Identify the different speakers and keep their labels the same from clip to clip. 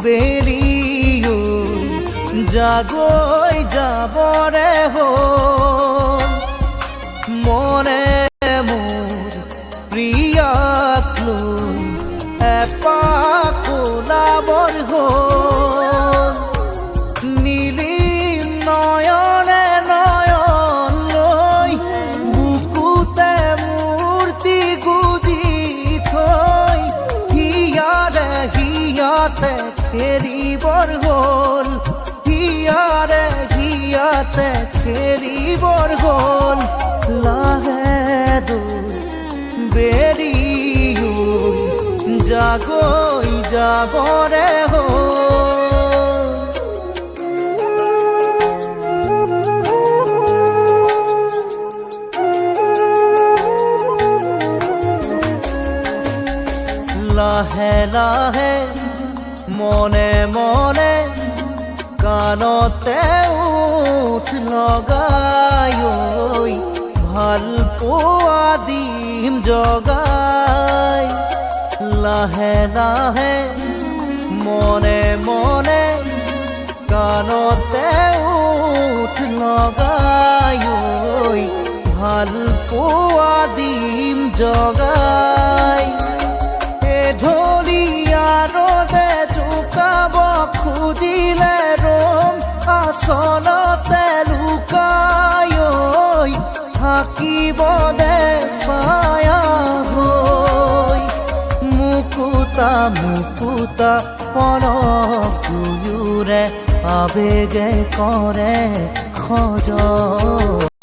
Speaker 1: বেলিও জাগৈ যাবৰে হ'ল মনে মোৰ প্ৰিয়াক লৈ এপাক ওলাবৰ হ'ল নীলি নয়নে নয়ন লৈ বুকুতে মূৰ্তি গুজি থৈ হিয়াৰে হিয়াতে খেলিবৰ হ'ল হিয়াৰে হিয়াতে খেলিবৰ হ'ল লাহে দূৰ বেৰিও জাগৈ যাবৰে হ'ল লাহে লাহে মনে মনে কাণতে উঠ লগাই ভাল পোৱা দিম জগাই লাহে লাহে মনে মনে কাণতে উঠ লগাই ভাল পোৱা দিম জগাই ঢলিয়াৰতে জোকাব খুজিলে ৰম আচলতে লুকাই থাকিব দে ছায়া হৈ মুকুতা মুকুতা পলক দুয়োৰে আবেগে কৰে সজল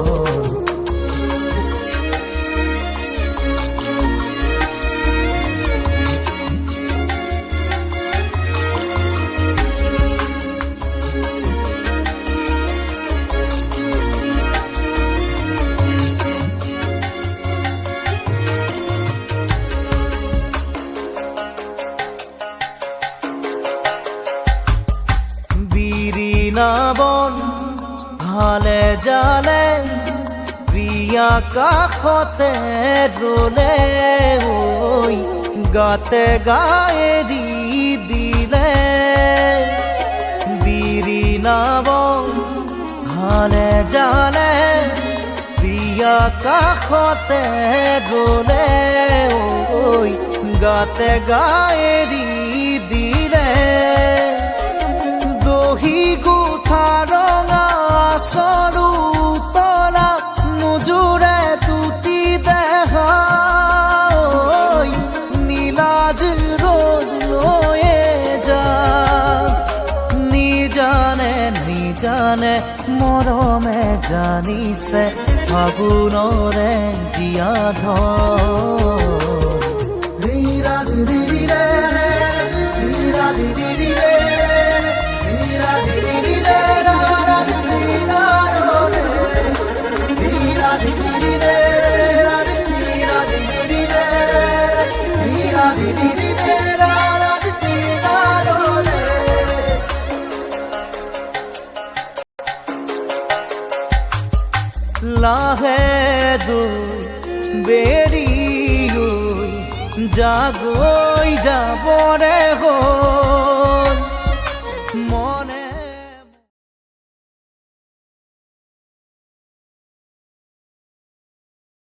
Speaker 1: বন ভালে জালে প্ৰিয়া কাষতে ৰলে গাতে গায়েৰি দিলে বিৰিণা বন ভালে জালে প্ৰিয়া কাষতে ৰলে গাতে গায়েৰি দিলে দহি গুঠা ৰঙা আচৰু তলা নোজোৰে দুটি দেহা নীলাজ ৰ'দ লৈয়ে যা নিজানে নিজানে মৰমে জানিছে ফাগুনৰে জীয়া লাহে দূৰ বেৰিও জাগৈ যাবৰে হ'ল